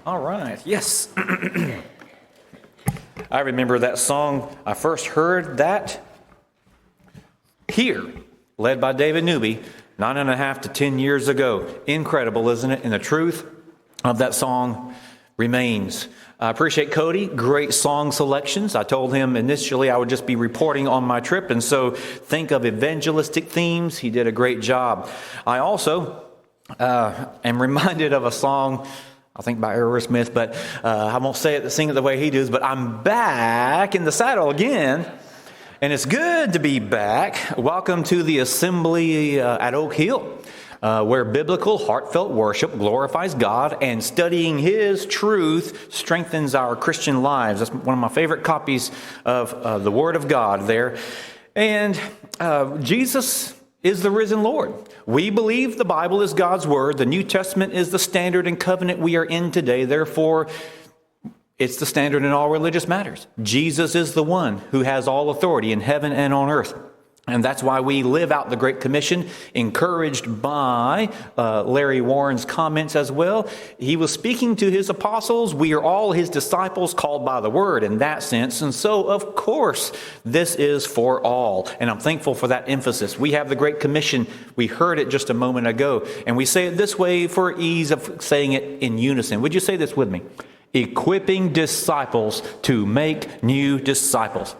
All right, yes. I remember that song. I first heard that here, led by David Newby, 9.5 to 10 years ago. Incredible, isn't it? And the truth of that song remains. I appreciate Cody. Great song selections. I told him initially I would just be reporting on my trip, and so think of evangelistic themes. He did a great job. I also am reminded of a song, I think by Aerosmith, but I won't sing it the way he does, but I'm back in the saddle again, and it's good to be back. Welcome to the assembly at Oak Hill, where biblical, heartfelt worship glorifies God and studying His truth strengthens our Christian lives. That's one of my favorite copies of the Word of God there. And Jesus is the risen Lord. We believe the Bible is God's Word. The New Testament is the standard and covenant we are in today. Therefore, it's the standard in all religious matters. Jesus is the one who has all authority in heaven and on earth. And that's why we live out the Great Commission, encouraged by Larry Warren's comments as well. He was speaking to his apostles. We are all his disciples called by the word in that sense. And so, of course, this is for all. And I'm thankful for that emphasis. We have the Great Commission. We heard it just a moment ago. And we say it this way for ease of saying it in unison. Would you say this with me? Equipping disciples to make new disciples.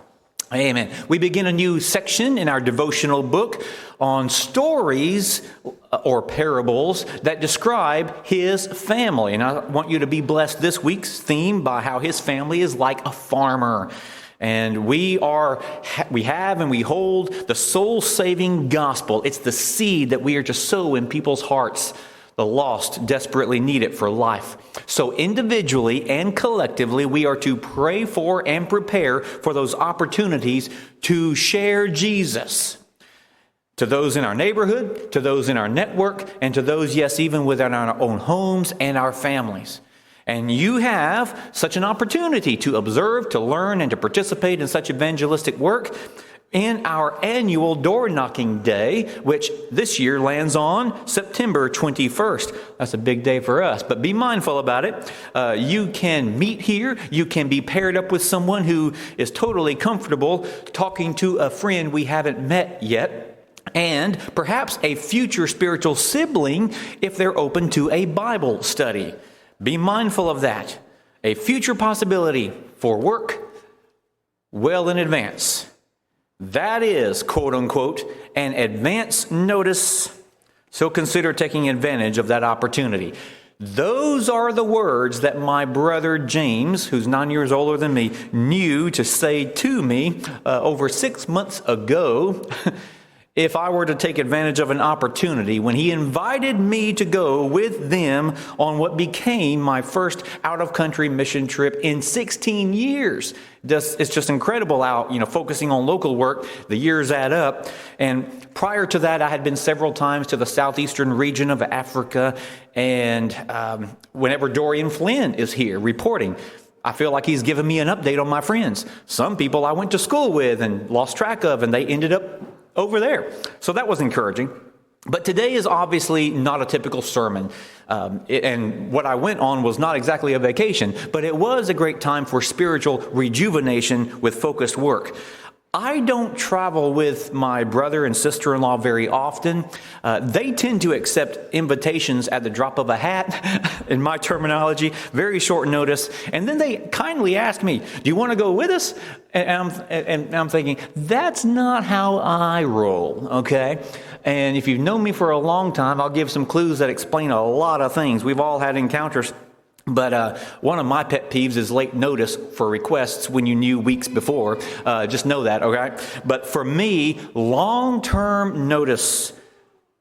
Amen. We begin a new section in our devotional book on stories or parables that describe his family. And I want you to be blessed this week's theme by how his family is like a farmer. And we have and we hold the soul-saving gospel. It's the seed that we are to sow in people's hearts. The lost desperately need it for life. So individually and collectively, we are to pray for and prepare for those opportunities to share Jesus to those in our neighborhood, to those in our network, and to those, yes, even within our own homes and our families. And you have such an opportunity to observe, to learn, and to participate in such evangelistic work in our annual door knocking day, which this year lands on September 21st. That's a big day for us, but be mindful about it. You can meet here. You can be paired up with someone who is totally comfortable talking to a friend we haven't met yet, and perhaps a future spiritual sibling if they're open to a Bible study. Be mindful of that. A future possibility for work well in advance. That is, quote unquote, an advance notice, so consider taking advantage of that opportunity. Those are the words that my brother James, who's 9 years older than me, knew to say to me over 6 months ago if I were to take advantage of an opportunity when he invited me to go with them on what became my first out-of-country mission trip in 16 years. It's just incredible how, focusing on local work, the years add up. And prior to that, I had been several times to the southeastern region of Africa. And whenever Dorian Flynn is here reporting, I feel like he's giving me an update on my friends. Some people I went to school with and lost track of, and they ended up over there. So that was encouraging. But today is obviously not a typical sermon. And what I went on was not exactly a vacation, but it was a great time for spiritual rejuvenation with focused work. I don't travel with my brother and sister-in-law very often. They tend to accept invitations at the drop of a hat, in my terminology, very short notice. And then they kindly ask me, do you want to go with us? And I'm thinking, that's not how I roll, okay? And if you've known me for a long time, I'll give some clues that explain a lot of things. We've all had encounters. But one of my pet peeves is late notice for requests when you knew weeks before. Just know that, okay? But for me, long-term notice,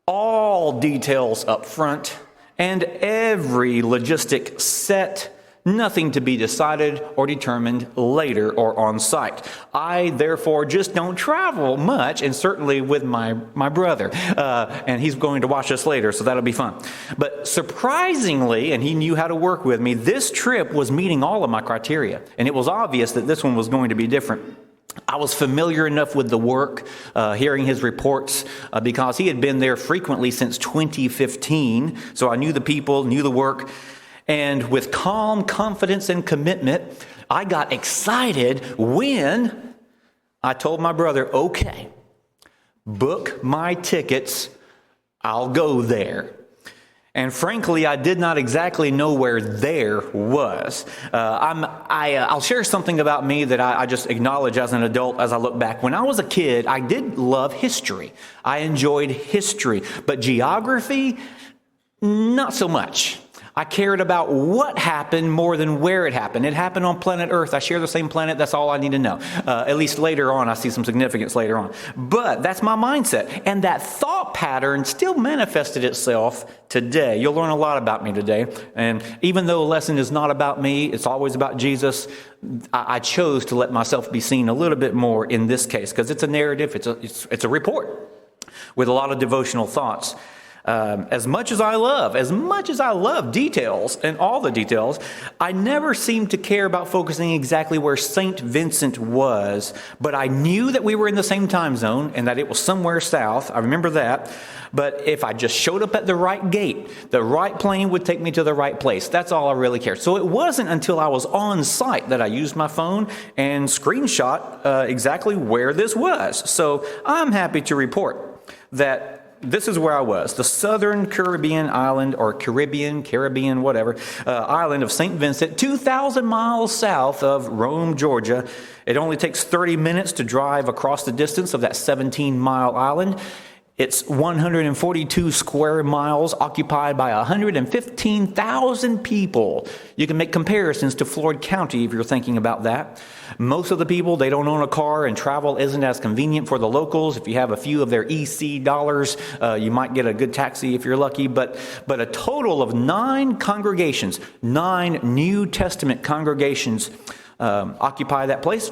all details up front, and every logistic set, nothing to be decided or determined later or on site. I, therefore, just don't travel much, and certainly with my brother. And he's going to watch us later, so that'll be fun. But surprisingly, and he knew how to work with me, this trip was meeting all of my criteria. And it was obvious that this one was going to be different. I was familiar enough with the work, hearing his reports, because he had been there frequently since 2015. So I knew the people, knew the work. And with calm confidence and commitment, I got excited when I told my brother, okay, book my tickets, I'll go there. And frankly, I did not exactly know where there was. I'll share something about me that I just acknowledge as an adult as I look back. When I was a kid, I did love history. I enjoyed history, but geography, not so much. I cared about what happened more than where it happened. It happened on planet Earth. I share the same planet. That's all I need to know. At least later on, I see some significance later on. But that's my mindset. And that thought pattern still manifested itself today. You'll learn a lot about me today. And even though the lesson is not about me, it's always about Jesus, I chose to let myself be seen a little bit more in this case because it's a narrative. It's a report with a lot of devotional thoughts. As much as I love details and all the details, I never seemed to care about focusing exactly where St. Vincent was, but I knew that we were in the same time zone and that it was somewhere south. I remember that. But if I just showed up at the right gate, the right plane would take me to the right place. That's all I really cared. So it wasn't until I was on site that I used my phone and screenshot exactly where this was. So I'm happy to report that this is where I was, the southern Caribbean island, or Caribbean, whatever, island of St. Vincent, 2,000 miles south of Rome, Georgia. It only takes 30 minutes to drive across the distance of that 17-mile island. It's 142 square miles occupied by 115,000 people. You can make comparisons to Floyd County if you're thinking about that. Most of the people, they don't own a car and travel isn't as convenient for the locals. If you have a few of their EC dollars, you might get a good taxi if you're lucky. But a total of 9 congregations, 9 New Testament congregations occupy that place.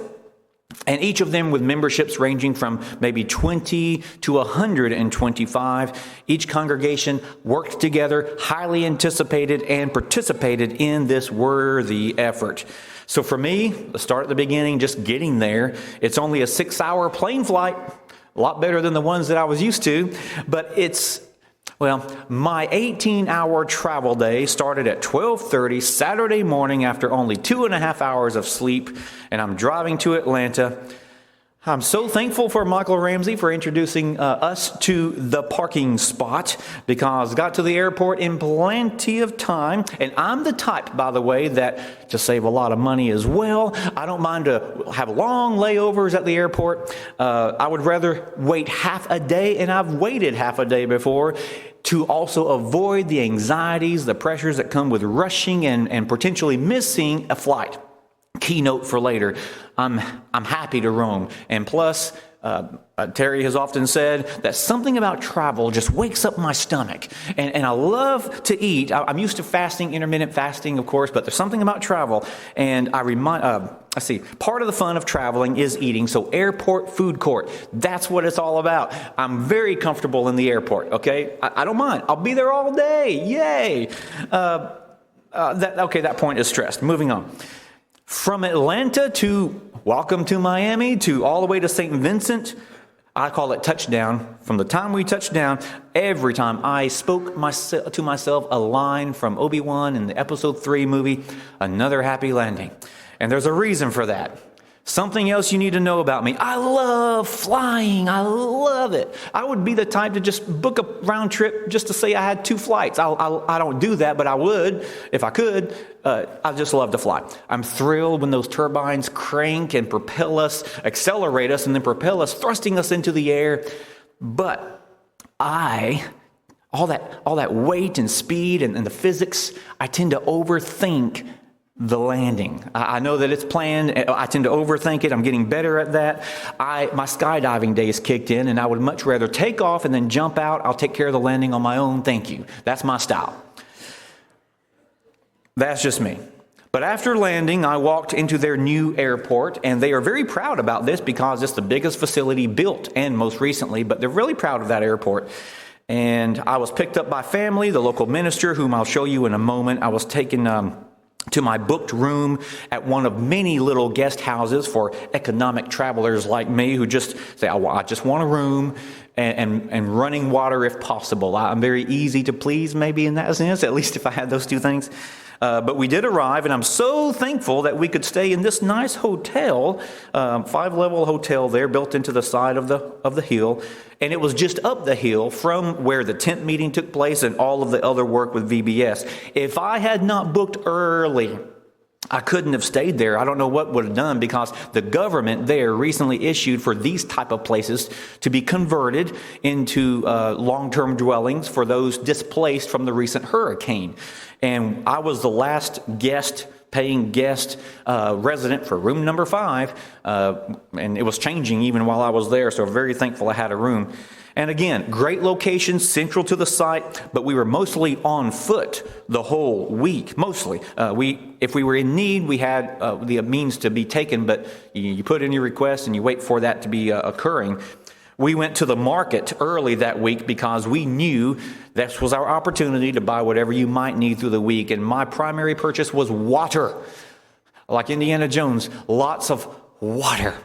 And each of them with memberships ranging from maybe 20 to 125. Each congregation worked together, highly anticipated, and participated in this worthy effort. So for me, let's start at the beginning, just getting there. It's only a 6-hour plane flight, a lot better than the ones that I was used to. But my 18-hour travel day started at 12:30 Saturday morning after only 2.5 hours of sleep, and I'm driving to Atlanta. I'm so thankful for Michael Ramsey for introducing us to the parking spot because got to the airport in plenty of time. And I'm the type, by the way, that to save a lot of money as well, I don't mind to have long layovers at the airport. I would rather wait half a day, and I've waited half a day before, to also avoid the anxieties, the pressures that come with rushing and potentially missing a flight. Keynote for later. I'm happy to roam. And plus, Terry has often said that something about travel just wakes up my stomach. And I love to eat. I'm used to fasting, intermittent fasting, of course, but there's something about travel. And part of the fun of traveling is eating. So airport food court, that's what it's all about. I'm very comfortable in the airport, okay? I don't mind. I'll be there all day. Yay! That point is stressed. Moving on. From Atlanta to welcome to Miami to all the way to St. Vincent, I call it touchdown. From the time we touched down, every time I spoke to myself a line from Obi-Wan in the Episode 3 movie, another happy landing. And there's a reason for that. Something else you need to know about me. I love flying. I love it. I would be the type to just book a round trip just to say I had 2 flights. I don't do that, but I would if I could. I just love to fly. I'm thrilled when those turbines crank and propel us, accelerate us, and then propel us, thrusting us into the air. But all that weight and speed and the physics, I tend to overthink the landing. I know that it's planned. I tend to overthink it. I'm getting better at that. My skydiving days kicked in, and I would much rather take off and then jump out. I'll take care of the landing on my own. Thank you. That's my style. That's just me. But after landing, I walked into their new airport, and they are very proud about this because it's the biggest facility built, and most recently, but they're really proud of that airport. And I was picked up by family, the local minister, whom I'll show you in a moment. I was taken to my booked room at one of many little guest houses for economic travelers like me who just say, I just want a room and running water if possible. I'm very easy to please, maybe in that sense, at least if I had those 2 things. But we did arrive, and I'm so thankful that we could stay in this nice hotel, 5-level hotel there, built into the side of the hill. And it was just up the hill from where the tent meeting took place and all of the other work with VBS. If I had not booked early, I couldn't have stayed there. I don't know what would have done, because the government there recently issued for these type of places to be converted into long-term dwellings for those displaced from the recent hurricane. And I was the last paying guest resident for room number 5, and it was changing even while I was there, so very thankful I had a room. And again, great location, central to the site, but we were mostly on foot the whole week, mostly. If we were in need, we had the means to be taken, but you put in your request and you wait for that to be occurring. We went to the market early that week because we knew this was our opportunity to buy whatever you might need through the week. And my primary purchase was water. Like Indiana Jones, lots of water.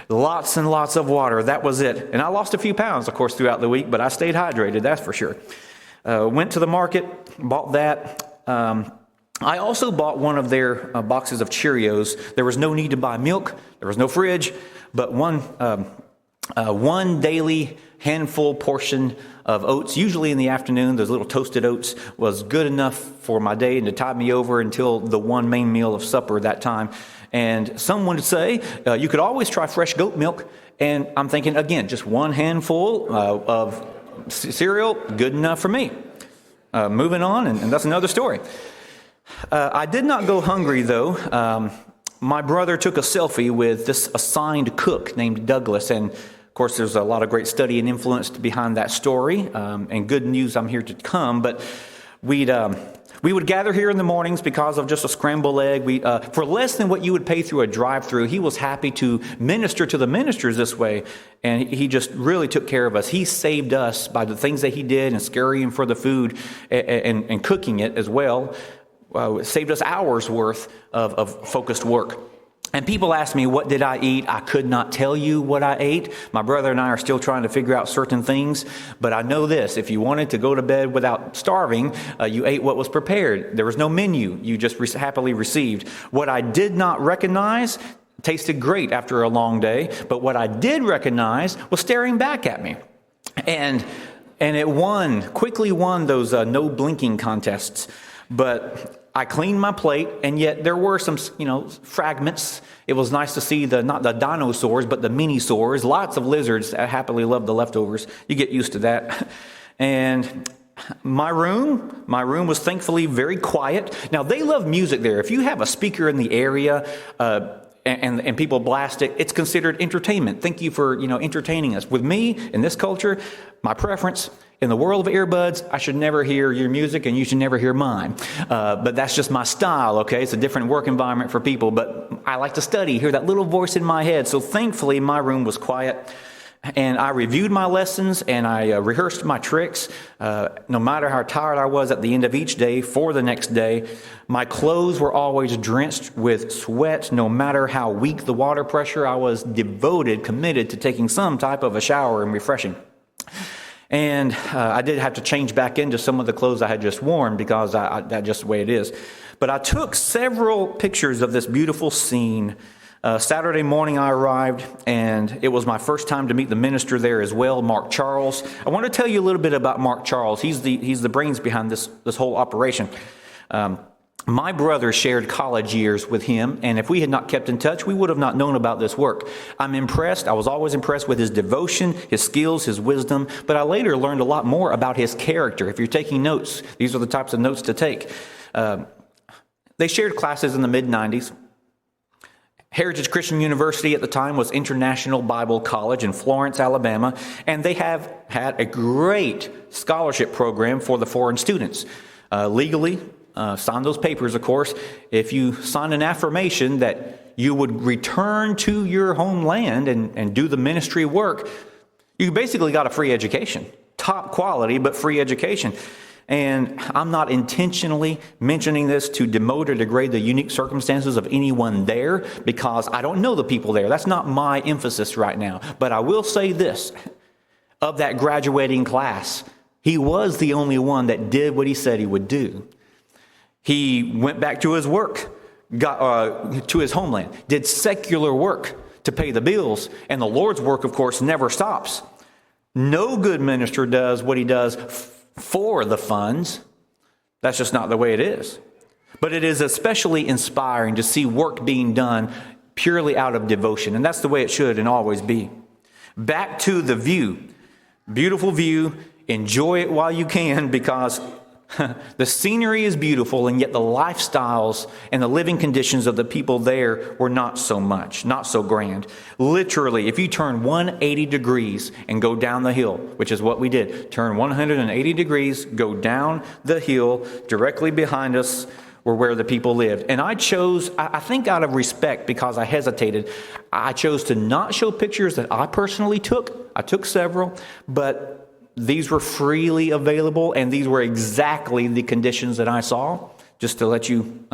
Lots and lots of water. That was it. And I lost a few pounds, of course, throughout the week, but I stayed hydrated, that's for sure. Went to the market, bought that. I also bought one of their boxes of Cheerios. There was no need to buy milk. There was no fridge, but one daily handful portion of oats, usually in the afternoon, those little toasted oats, was good enough for my day and to tide me over until the one main meal of supper that time. And someone would say, you could always try fresh goat milk. And I'm thinking, again, just one handful of cereal, good enough for me. Moving on, and that's another story. I did not go hungry, though. My brother took a selfie with this assigned cook named Douglas, and of course there's a lot of great study and influence behind that story, and good news I'm here to come. But we would gather here in the mornings because of just a scrambled egg. For less than what you would pay through a drive-through, he was happy to minister to the ministers this way, and he just really took care of us. He saved us by the things that he did and scurrying for the food and cooking it as well. It saved us hours worth of focused work. And people ask me, what did I eat? I could not tell you what I ate. My brother and I are still trying to figure out certain things. But I know this, if you wanted to go to bed without starving, you ate what was prepared. There was no menu. You just happily received. What I did not recognize tasted great after a long day. But what I did recognize was staring back at me. And it quickly won those no blinking contests. But I cleaned my plate, and yet there were some, fragments. It was nice to see not the dinosaurs, but the mini-saurs. Lots of lizards that happily love the leftovers. You get used to that. And my room was thankfully very quiet. Now, they love music there. If you have a speaker in the area, and people blast it, it's considered entertainment. Thank you for, entertaining us. With me, in this culture, my preference, in the world of earbuds, I should never hear your music and you should never hear mine. But that's just my style, okay? It's a different work environment for people, but I like to study, hear that little voice in my head. So thankfully, my room was quiet. And I reviewed my lessons and I rehearsed my tricks. No matter how tired I was at the end of each day for the next day, my clothes were always drenched with sweat. No matter how weak the water pressure, I was committed to taking some type of a shower and refreshing. And I did have to change back into some of the clothes I had just worn because that's just the way it is. But I took several pictures of this beautiful scene. Saturday morning I arrived, and it was my first time to meet the minister there as well, Mark Charles. I want to tell you a little bit about Mark Charles. He's the brains behind this whole operation. My brother shared college years with him, and if we had not kept in touch, we would have not known about this work. I'm impressed. I was always impressed with his devotion, his skills, his wisdom, but I later learned a lot more about his character. If you're taking notes, these are the types of notes to take. They shared classes in the mid-90s. Heritage Christian University at the time was International Bible College in Florence, Alabama, and they have had a great scholarship program for the foreign students. Legally, sign those papers, of course. If you sign an affirmation that you would return to your homeland and do the ministry work, you basically got a free education. Top quality, but free education. And I'm not intentionally mentioning this to demote or degrade the unique circumstances of anyone there, because I don't know the people there. That's not my emphasis right now. But I will say this. Of that graduating class, he was the only one that did what he said he would do. He went back to his work, got to his homeland, did secular work to pay the bills. And the Lord's work, of course, never stops. No good minister does what he does for the funds. That's just not the way it is. But it is especially inspiring to see work being done purely out of devotion. And that's the way it should and always be. Back to the view. Beautiful view. Enjoy it while you can, because the scenery is beautiful, and yet the lifestyles and the living conditions of the people there were not so much, not so grand. Literally, if you turn 180 degrees and go down the hill, which is what we did, turn 180 degrees, go down the hill, directly behind us were where the people lived. And I chose, I think out of respect, because I hesitated, I chose to not show pictures that I personally took. I took several, but these were freely available, and these were exactly the conditions that I saw, just to let you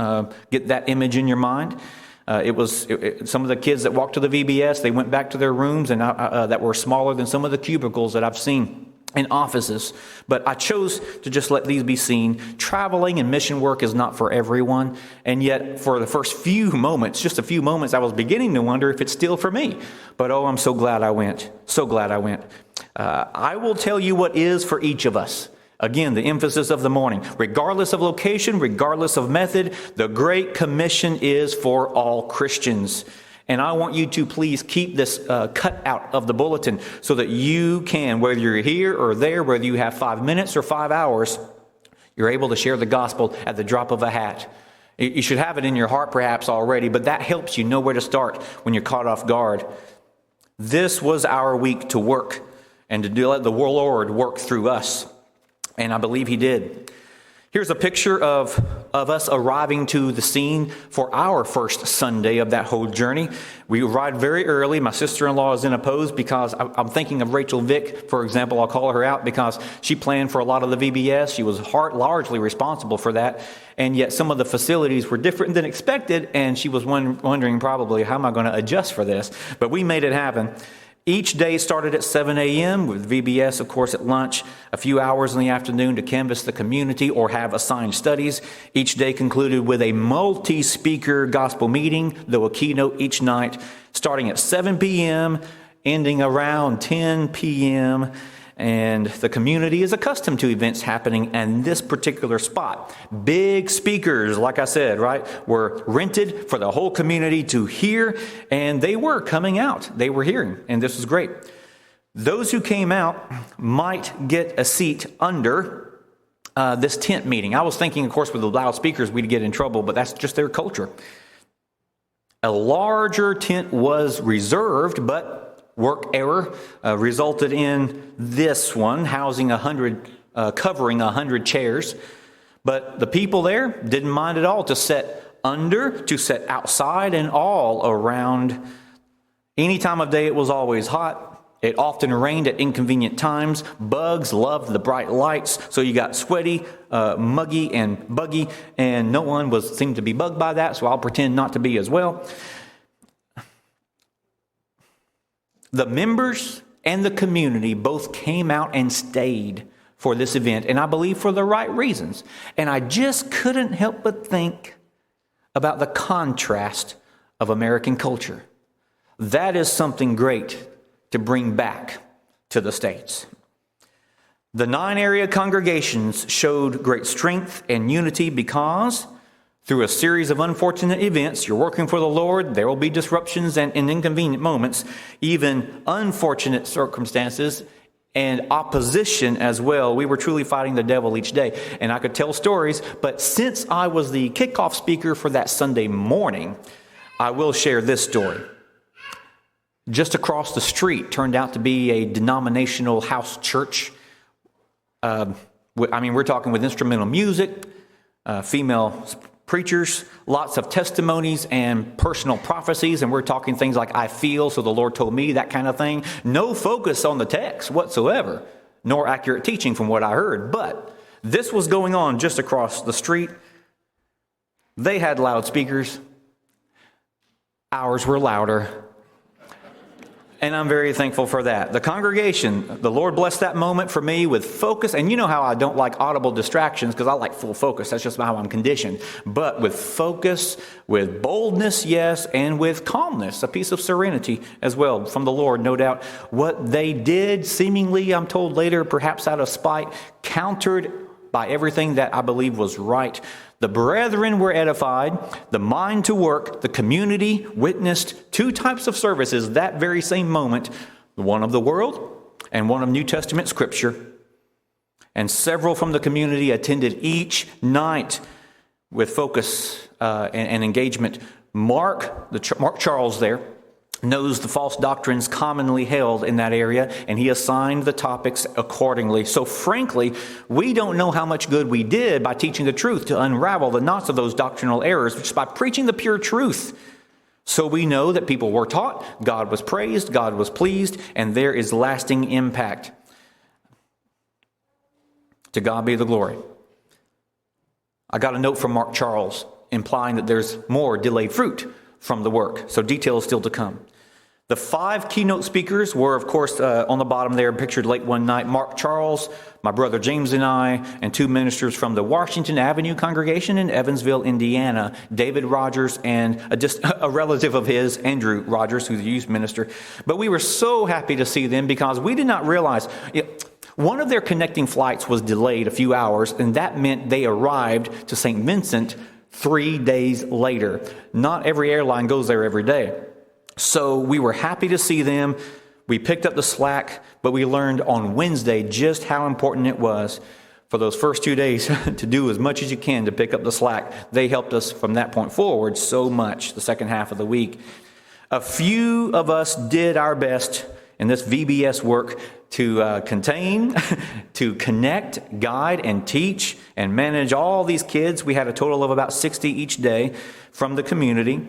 get that image in your mind. Some of the kids that walked to the VBS, they went back to their rooms and that were smaller than some of the cubicles that I've seen in offices. But I chose to just let these be seen. Traveling and mission work is not for everyone. And yet, for the first few moments, just a few moments, I was beginning to wonder if it's still for me. But oh, I'm so glad I went. So glad I went. I will tell you what is for each of us. Again, the emphasis of the morning. Regardless of location, regardless of method, the Great Commission is for all Christians. And I want you to please keep this cut out of the bulletin so that you can, whether you're here or there, whether you have 5 minutes or 5 hours, you're able to share the gospel at the drop of a hat. You should have it in your heart perhaps already, but that helps you know where to start when you're caught off guard. This was our week to work and to let the Lord work through us. And I believe He did. Here's a picture of us arriving to the scene for our first Sunday of that whole journey. We arrived very early. My sister-in-law is in a pose because I'm thinking of Rachel Vick, for example. I'll call her out because she planned for a lot of the VBS. She was largely responsible for that. And yet some of the facilities were different than expected. And she was wondering probably, how am I going to adjust for this? But we made it happen. Each day started at 7 a.m. with VBS, of course, at lunch, a few hours in the afternoon to canvass the community or have assigned studies. Each day concluded with a multi-speaker gospel meeting, though a keynote each night, starting at 7 p.m., ending around 10 p.m., and the community is accustomed to events happening in this particular spot. Big speakers, like I said, right, were rented for the whole community to hear, and they were coming out. They were hearing, and this was great. Those who came out might get a seat under this tent meeting. I was thinking, of course, with the loudspeakers, we'd get in trouble, but that's just their culture. A larger tent was reserved, but work error resulted in this one housing covering 100 chairs. But the people there didn't mind at all to sit under, to sit outside, and all around. Any time of day, it was always hot. It often rained at inconvenient times. Bugs loved the bright lights, so you got sweaty, muggy, and buggy, and no one seemed to be bugged by that, so I'll pretend not to be as well. The members and the community both came out and stayed for this event, and I believe for the right reasons. And I just couldn't help but think about the contrast of American culture. That is something great to bring back to the States. The 9 area congregations showed great strength and unity because through a series of unfortunate events, you're working for the Lord, there will be disruptions and inconvenient moments, even unfortunate circumstances and opposition as well. We were truly fighting the devil each day. And I could tell stories, but since I was the kickoff speaker for that Sunday morning, I will share this story. Just across the street turned out to be a denominational house church. We're talking with instrumental music, female preachers, lots of testimonies and personal prophecies, and we're talking things like I feel, so the Lord told me, that kind of thing. No focus on the text whatsoever, nor accurate teaching from what I heard. But this was going on just across the street. They had loudspeakers. Ours were louder. And I'm very thankful for that. The congregation, the Lord blessed that moment for me with focus. And you know how I don't like audible distractions because I like full focus. That's just how I'm conditioned. But with focus, with boldness, yes, and with calmness, a piece of serenity as well from the Lord, no doubt. What they did, seemingly, I'm told later, perhaps out of spite, countered by everything that I believe was right. The brethren were edified, the mind to work, the community witnessed two types of services that very same moment, one of the world and one of New Testament Scripture. And several from the community attended each night with focus and engagement. Mark Charles there, knows the false doctrines commonly held in that area, and he assigned the topics accordingly. So frankly, we don't know how much good we did by teaching the truth to unravel the knots of those doctrinal errors, just by preaching the pure truth. So we know that people were taught, God was praised, God was pleased, and there is lasting impact. To God be the glory. I got a note from Mark Charles implying that there's more delayed fruit from the work. So details still to come. The 5 keynote speakers were, of course, on the bottom there, pictured late one night. Mark Charles, my brother James and I, and 2 ministers from the Washington Avenue congregation in Evansville, Indiana, David Rogers and just a relative of his, Andrew Rogers, who's a youth minister. But we were so happy to see them because we did not realize one of their connecting flights was delayed a few hours, and that meant they arrived to St. Vincent 3 days later. Not every airline goes there every day. So we were happy to see them. We picked up the slack, but we learned on Wednesday just how important it was for those first 2 days to do as much as you can to pick up the slack. They helped us from that point forward so much the second half of the week. A few of us did our best in this VBS work to contain, to connect, guide, and teach, and manage all these kids. We had a total of about 60 each day from the community.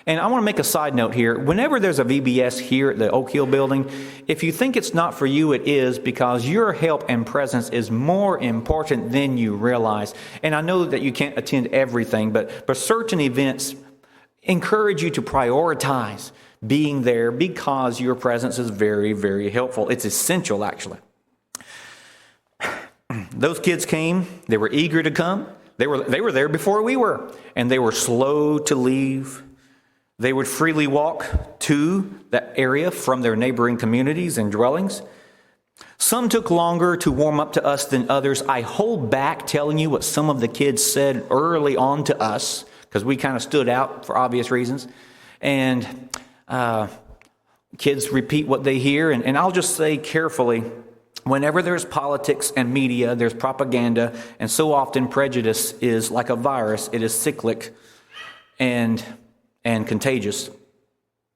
And I want to make a side note here. Whenever there's a VBS here at the Oak Hill building, if you think it's not for you, it is, because your help and presence is more important than you realize. And I know that you can't attend everything, but certain events encourage you to prioritize being there because your presence is very, very helpful. It's essential, actually. Those kids came. They were eager to come. They were there before we were, and they were slow to leave. They would freely walk to that area from their neighboring communities and dwellings. Some took longer to warm up to us than others. I hold back telling you what some of the kids said early on to us because we kind of stood out for obvious reasons. And kids repeat what they hear. And I'll just say carefully, whenever there's politics and media, there's propaganda. And so often prejudice is like a virus. It is cyclic and contagious.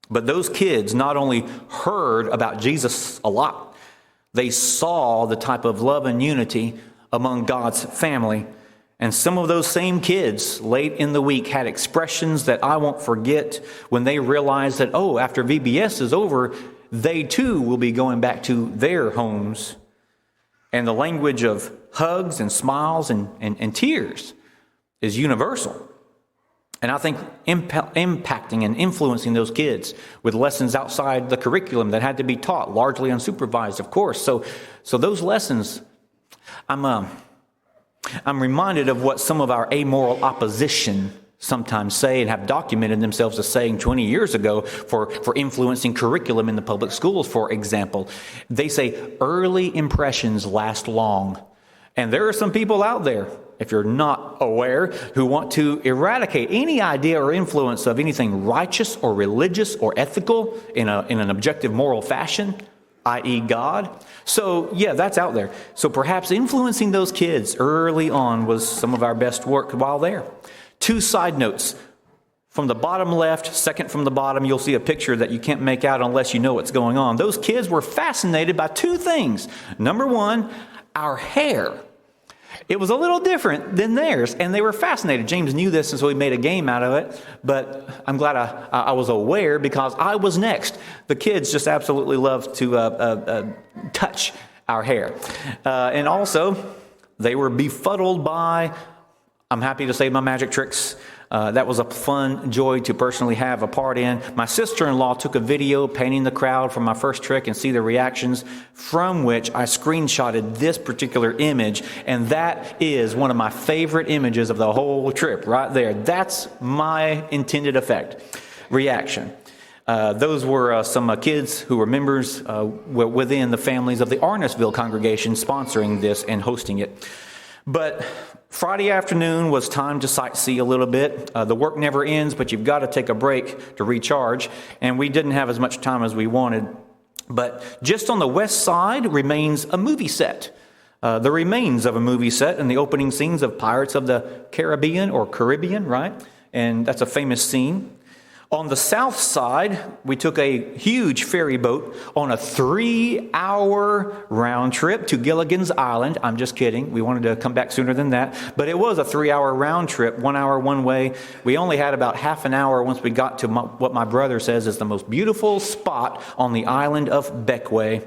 But those kids not only heard about Jesus a lot, they saw the type of love and unity among God's family. And some of those same kids late in the week had expressions that I won't forget when they realized that, after VBS is over, they too will be going back to their homes. And the language of hugs and smiles and tears is universal. And I think impacting and influencing those kids with lessons outside the curriculum that had to be taught, largely unsupervised, of course. So those lessons, I'm reminded of what some of our amoral opposition sometimes say and have documented themselves as saying 20 years ago for influencing curriculum in the public schools, for example. They say early impressions last long. And there are some people out there, if you're not aware, who want to eradicate any idea or influence of anything righteous or religious or ethical in an objective moral fashion, i.e. God. So yeah, that's out there. So perhaps influencing those kids early on was some of our best work while there. 2 side notes. From the bottom left, second from the bottom, you'll see a picture that you can't make out unless you know what's going on. Those kids were fascinated by 2 things. Number 1, our hair. It was a little different than theirs, and they were fascinated. James knew this, and so he made a game out of it. But I'm glad I was aware because I was next. The kids just absolutely loved to touch our hair. And also, they were befuddled by, I'm happy to say, my magic tricks. That was a fun joy to personally have a part in. My sister-in-law took a video painting the crowd from my first trek and see the reactions, from which I screenshotted this particular image, and that is one of my favorite images of the whole trip right there. That's my intended effect, reaction. Those were some kids who were members within the families of the Arnesville congregation sponsoring this and hosting it. But Friday afternoon was time to sightsee a little bit. The work never ends, but you've got to take a break to recharge. And we didn't have as much time as we wanted. But just on the west side remains a movie set. The remains of a movie set and the opening scenes of Pirates of the Caribbean, right? And that's a famous scene. On the south side, we took a huge ferry boat on a 3-hour round trip to Gilligan's Island. I'm just kidding. We wanted to come back sooner than that. But it was a 3-hour round trip, 1 hour one way. We only had about half an hour once we got to what my brother says is the most beautiful spot on the island of Beckway.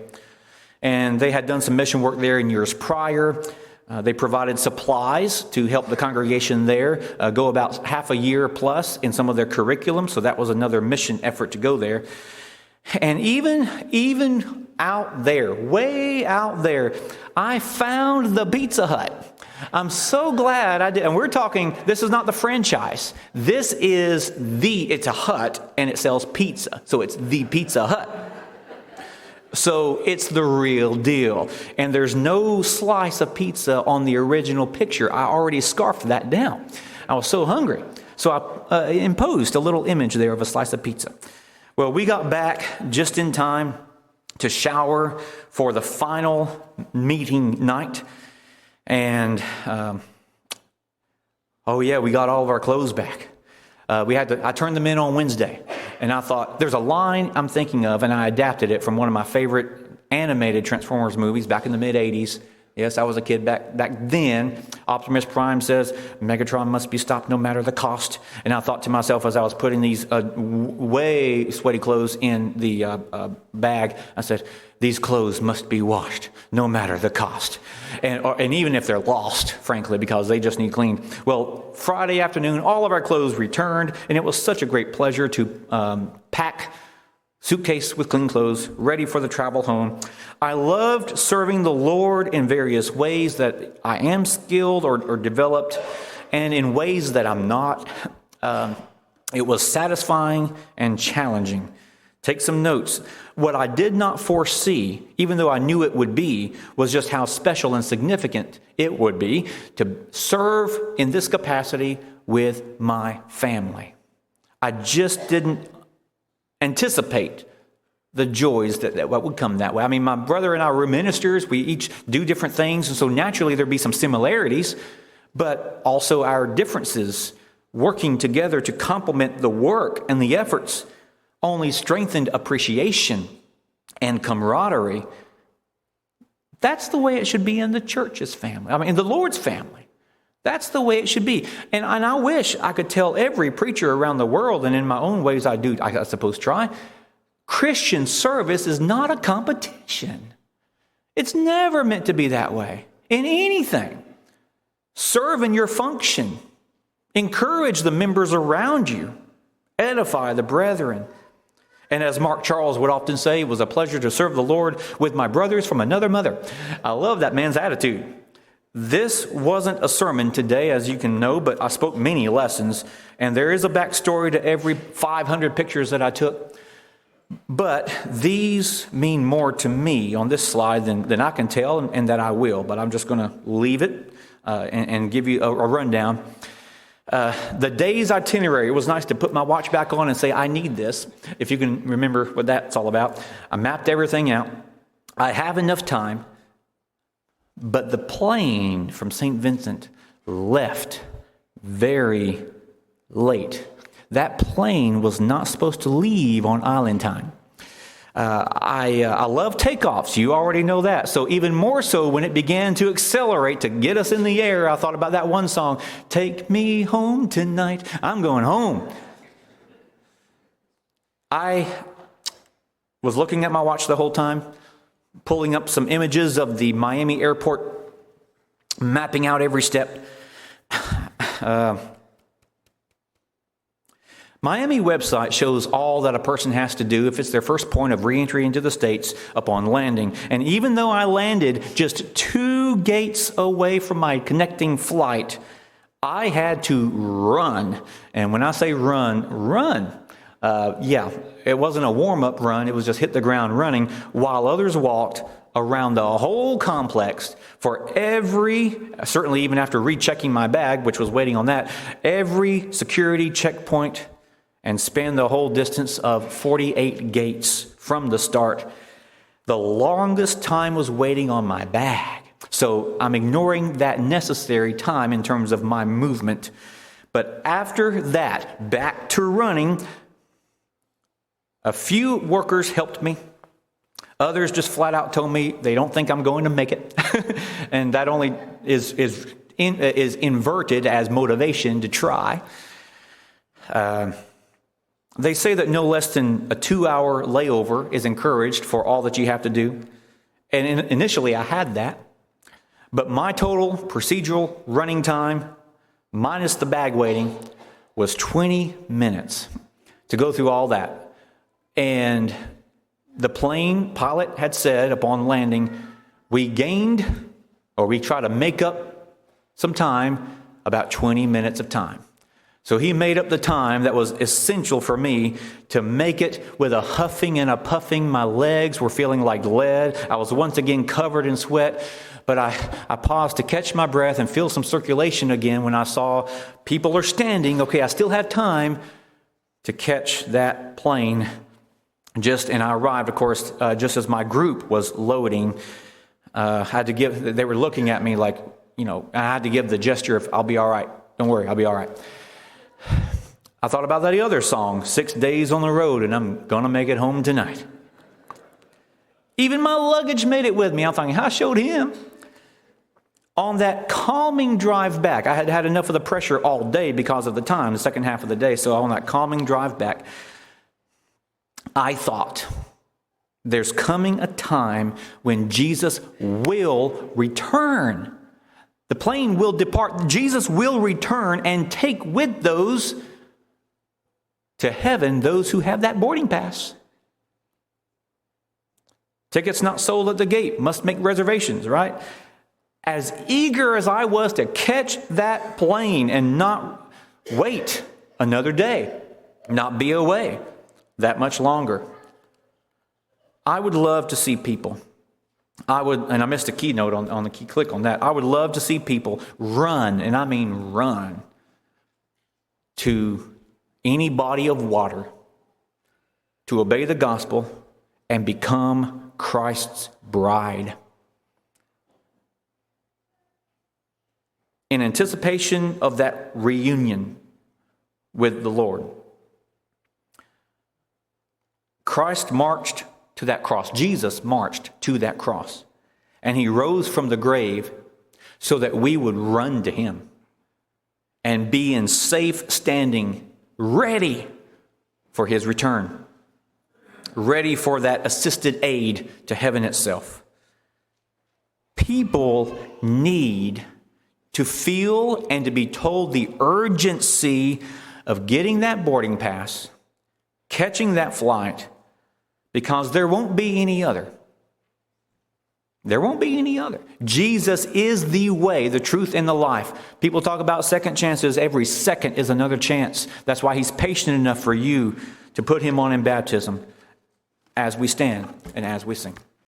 And they had done some mission work there in years prior. They provided supplies to help the congregation there go about half a year plus in some of their curriculum. So that was another mission effort to go there. And even out there, way out there, I found the Pizza Hut. I'm so glad I did. And we're talking, this is not the franchise. This is it's a hut and it sells pizza. So it's the Pizza Hut. So it's the real deal. And there's no slice of pizza on the original picture. I already scarfed that down. I was so hungry. So I imposed a little image there of a slice of pizza. Well, we got back just in time to shower for the final meeting night. And, we got all of our clothes back. I turned them in on Wednesday. And I thought, there's a line I'm thinking of, and I adapted it from one of my favorite animated Transformers movies back in the mid-'80s. Yes, I was a kid back then. Optimus Prime says, Megatron must be stopped no matter the cost. And I thought to myself as I was putting these way sweaty clothes in the bag, I said, these clothes must be washed no matter the cost. And even if they're lost, frankly, because they just need cleaned. Well, Friday afternoon, all of our clothes returned, and it was such a great pleasure to pack suitcase with clean clothes, ready for the travel home. I loved serving the Lord in various ways that I am skilled or developed, and in ways that I'm not. It was satisfying and challenging. Take some notes. What I did not foresee, even though I knew it would be, was just how special and significant it would be to serve in this capacity with my family. I just didn't anticipate the joys that would come that way. I mean, my brother and I were ministers. We each do different things, and so naturally there'd be some similarities, but also our differences working together to complement the work and the efforts only strengthened appreciation and camaraderie. That's the way it should be in the church's family. I mean, in the Lord's family. That's the way it should be. And I wish I could tell every preacher around the world, and in my own ways I suppose try, Christian service is not a competition. It's never meant to be that way in anything. Serve in your function. Encourage the members around you. Edify the brethren. And as Mark Charles would often say, it was a pleasure to serve the Lord with my brothers from another mother. I love that man's attitude. This wasn't a sermon today, as you can know, but I spoke many lessons. And there is a backstory to every 500 pictures that I took. But these mean more to me on this slide than I can tell and that I will. But I'm just going to leave it and give you a rundown. The day's itinerary, it was nice to put my watch back on and say, I need this, if you can remember what that's all about. I mapped everything out. I have enough time, but the plane from St. Vincent left very late. That plane was not supposed to leave on island time. I love takeoffs. You already know that. So even more so when it began to accelerate to get us in the air, I thought about that one song, Take Me Home Tonight. I'm going home. I was looking at my watch the whole time, pulling up some images of the Miami airport, mapping out every step. Miami website shows all that a person has to do if it's their first point of reentry into the States upon landing. And even though I landed just 2 gates away from my connecting flight, I had to run. And when I say run. It wasn't a warm-up run. It was just hit the ground running while others walked around the whole complex for certainly even after rechecking my bag, which was waiting on that, every security checkpoint, and spanned the whole distance of 48 gates from the start. The longest time was waiting on my bag. So I'm ignoring that necessary time in terms of my movement. But after that, back to running, a few workers helped me. Others just flat out told me they don't think I'm going to make it. And that only is inverted as motivation to try. They say that no less than a 2-hour layover is encouraged for all that you have to do. And initially I had that. But my total procedural running time, minus the bag waiting, was 20 minutes to go through all that. And the plane pilot had said upon landing, we try to make up some time, about 20 minutes of time. So he made up the time that was essential for me to make it with a huffing and a puffing. My legs were feeling like lead. I was once again covered in sweat. But I paused to catch my breath and feel some circulation again when I saw people are standing. Okay, I still have time to catch that plane. And I arrived, of course, just as my group was loading. They were looking at me like, I had to give the gesture of, I'll be all right. Don't worry, I'll be all right. I thought about that other song, 6 days on the road, and I'm going to make it home tonight. Even my luggage made it with me. I'm thinking, I showed him. On that calming drive back, I had had enough of the pressure all day because of the time, the second half of the day. So on that calming drive back, I thought, there's coming a time when Jesus will return. The plane will depart. Jesus will return and take with those to heaven those who have that boarding pass. Tickets not sold at the gate. Must make reservations, right? As eager as I was to catch that plane and not wait another day, not be away that much longer, I would love to see people. And I missed a keynote on the key click on that. I would love to see people run, and I mean run, to any body of water to obey the gospel and become Christ's bride. In anticipation of that reunion with the Lord, Christ marched to that cross. Jesus marched to that cross. And he rose from the grave so that we would run to him and be in safe standing, ready for his return, ready for that assisted aid to heaven itself. People need to feel and to be told the urgency of getting that boarding pass, catching that flight, because there won't be any other. There won't be any other. Jesus is the way, the truth, and the life. People talk about second chances. Every second is another chance. That's why he's patient enough for you to put him on in baptism as we stand and as we sing.